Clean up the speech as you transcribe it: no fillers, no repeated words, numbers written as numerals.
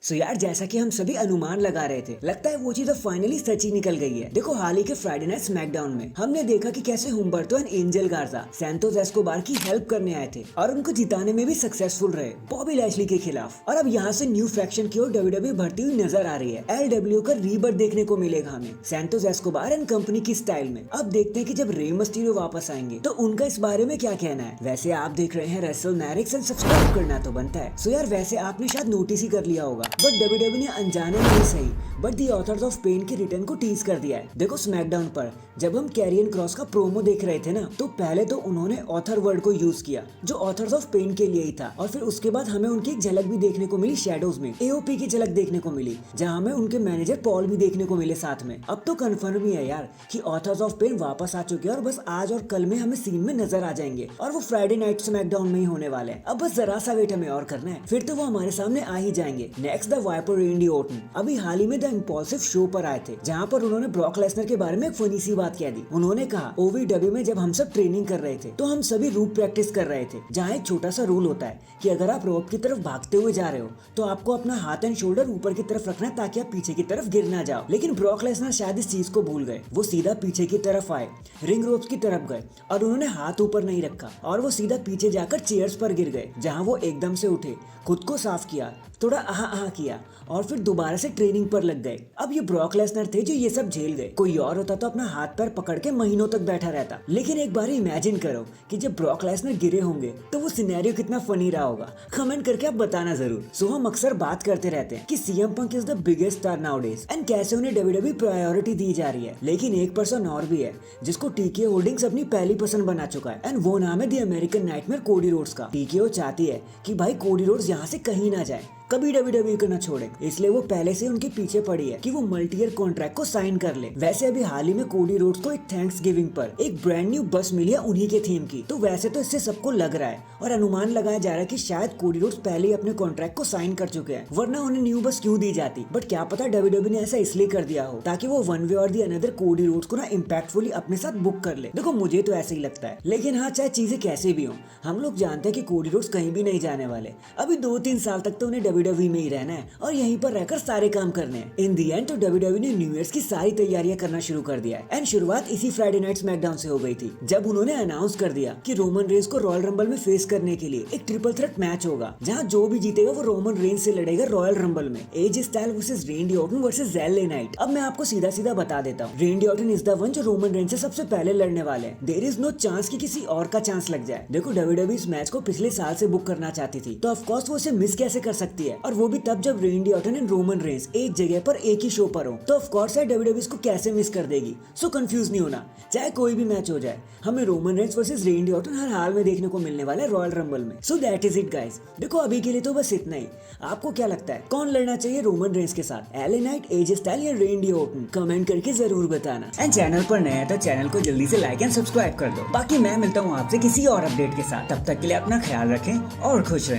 सो यार जैसा कि हम सभी अनुमान लगा रहे थे, लगता है वो चीज अब फाइनली सच ही निकल गई है। देखो हाल ही के फ्राइडे नाइट स्मैकडाउन में हमने देखा कि कैसे हुम्बर्टो एंड एंजल गार्जा सैंतोस एस्कोबार की हेल्प करने आए थे और उनको जिताने में भी सक्सेसफुल रहे बॉबी लैशली के खिलाफ। और अब यहाँ से न्यू फ्रैक्शन की ओर डब्ल्यूडब्ल्यूई बढ़ती हुई नजर आ रही है। एलडब्ल्यू का रीबर्थ देखने को मिलेगा हमें सैंतोस एस्कोबार एंड कंपनी की स्टाइल में। अब देखते हैं कि जब रे मस्टीरियो वापस आएंगे तो उनका इस बारे में क्या कहना है। वैसे आप देख रहे हैं रेसलमैनिक्स एंड सब्सक्राइब करना तो बनता है। सो यार वैसे आपने शायद नोटिस ही कर लिया होगा, बट डब्ल्यूडब्ल्यूई ने अनजाने में ही सही but the Authors of Pain के रिटर्न को टीज कर दिया है। देखो स्मैकडाउन पर जब हम कैरियन क्रॉस का प्रोमो देख रहे थे ना, तो पहले तो उन्होंने ऑथर वर्ड को यूज किया जो ऑथर्स ऑफ पेन के लिए ही था, और फिर उसके बाद हमें उनकी एक झलक भी देखने को मिली शैडोज में। एओपी की झलक देखने को मिली जहां हमें उनके मैनेजर पॉल भी देखने को मिले साथ में। अब तो कंफर्म ही है यार कि ऑथर्स ऑफ पेन वापस आ चुके हैं और बस आज और कल में हमें सीन में नजर आ जाएंगे और वो फ्राइडे नाइट स्मैकडाउन में ही होने वाले हैं। अब बस जरा सा वेट हमें और करना है, फिर तो वो हमारे सामने आ ही जाएंगे। Next the Viper Randy Orton अभी हाल ही में द इम्पल्सिव शो पर आए थे जहां पर उन्होंने ब्रॉक लेसनर के बारे में एक फनी सी बात कह दी। उन्होंने कहा ओवीडब्ल्यू में जब हम सब ट्रेनिंग कर रहे थे तो हम सभी रूप प्रैक्टिस कर रहे थे, जहां एक छोटा सा रूल होता है कि अगर आप रोप की तरफ भागते हुए जा रहे हो तो आपको अपना हाथ एंड शोल्डर ऊपर की तरफ रखना है ताकि आप पीछे की तरफ गिर ना जाओ। लेकिन ब्रॉक लेसनर शायद इस चीज को भूल गए। वो सीधा पीछे की तरफ आए, रिंग रोप्स की तरफ गए और उन्होंने हाथ ऊपर नहीं रखा और वो सीधा पीछे जाकर चेयर्स पर गिर गए, जहां वो एकदम से उठे, खुद को साफ किया, थोड़ा आहा किया और फिर दोबारा से ट्रेनिंग पर लग गए। अब ये ब्रॉक लेसनर थे जो ये सब झेल गए। कोई और होता तो अपना हाथ पैर पकड़ के महीनों तक बैठा रहता। लेकिन एक बार इमेजिन करो कि जब ब्रॉक लेसनर गिरे होंगे तो वो सिनेरियो कितना फनी रहा होगा। कमेंट करके आप बताना जरूर। सो हम अक्सर बात करते रहते हैं कि CM Punk is the biggest star nowadays and कैसे उन्हें डब्ल्यूडब्ल्यूई प्रायोरिटी दी जा रही है। लेकिन एक पर्सन और भी है जिसको टीकेओ होल्डिंग्स अपनी पहली पसंद बना चुका है एंड वो नाम है the American nightmare Cody Rhodes का। टीकेओ चाहती है कि भाई कोडी रोड्स यहाँ से कहीं ना जाए, कभी डब्ल्यूडब्ल्यूई को न छोड़े, इसलिए वो पहले से उनके पीछे पड़ी है कि वो मल्टी ईयर कॉन्ट्रैक्ट को साइन कर ले। वैसे अभी हाल ही में कोडी रोड्स को एक थैंक्स गिविंग पर एक ब्रांड न्यू बस मिली है उन्हीं के थीम की। तो वैसे तो इससे सबको लग रहा है और अनुमान लगाया जा रहा है कि शायद कोडी रोड्स पहले ही अपने कॉन्ट्रैक्ट को साइन कर चुके हैं, वरना उन्हें न्यू बस क्यों दी जाती। बट क्या पता डब्ल्यूडब्ल्यूई ने ऐसा इसलिए कर दिया हो ताकि वो वन वे और दी अनदर कोडी रोड्स को ना इम्पैक्टफुली अपने साथ बुक कर ले। देखो मुझे तो ऐसे ही लगता है, लेकिन हाँ चाहे चीजें कैसे भी हो, हम लोग जानते हैं कि कोडी रोड्स कहीं भी नहीं जाने वाले। अभी 2-3 साल तक तो उन्हें डब्ल्यूडब्ल्यूई में ही रहना है और यहीं पर रहकर सारे काम करने हैं। इन दी एंड तो डब्ल्यूडब्ल्यूई ने न्यू ईयर की सारी तैयारियां करना शुरू कर दिया है एंड शुरुआत इसी फ्राइडे नाइट स्मैकडाउन से हो गई थी जब उन्होंने अनाउंस कर दिया कि रोमन रेंस को रॉयल रंबल में फेस करने के लिए एक ट्रिपल थ्रेट मैच होगा, जहां जो भी जीतेगा वो रोमन रेंस से लड़ेगा रॉयल रंबल में। AJ Styles versus Randy Orton versus LA Knight. अब मैं आपको सीधा सीधा बता देता हूँ, Randy Orton is the one जो रोमन रेंस से सबसे पहले लड़ने वाले हैं। देयर इज नो चांस कि किसी और का चांस लग जाए। देखो डब्ल्यूडब्ल्यूई इस मैच को पिछले साल से बुक करना चाहती थी, तो ऑफ कोर्स वो इसे मिस कैसे कर सकती है, और वो भी तब जब रेंडी ऑर्टन एंड रोमन रेंस एक जगह पर एक ही शो पर हो। तो ऑफ कोर्स डब्ल्यूडब्ल्यूई इसको कैसे मिस कर देगी। सो कंफ्यूज नहीं होना, चाहे कोई भी मैच हो जाए, हमें Roman Reigns versus Randy Orton हर हाल में देखने को मिलने वाला है रॉयल रंबल में। So that is it guys. देखो अभी के लिए तो बस इतना ही। आपको क्या लगता है कौन लड़ना चाहिए रोमन रेंस के साथ, एलए नाइट, एज स्टाइल या रेंडी ऑर्टन? कमेंट करके जरूर बताना। एंड चैनल पर नया है तो चैनल को जल्दी से लाइक एंड सब्सक्राइब कर दो। बाकी मैं मिलता हूँ आपसे किसी और अपडेट के साथ। तब तक के लिए अपना ख्याल रखें और खुश रहें।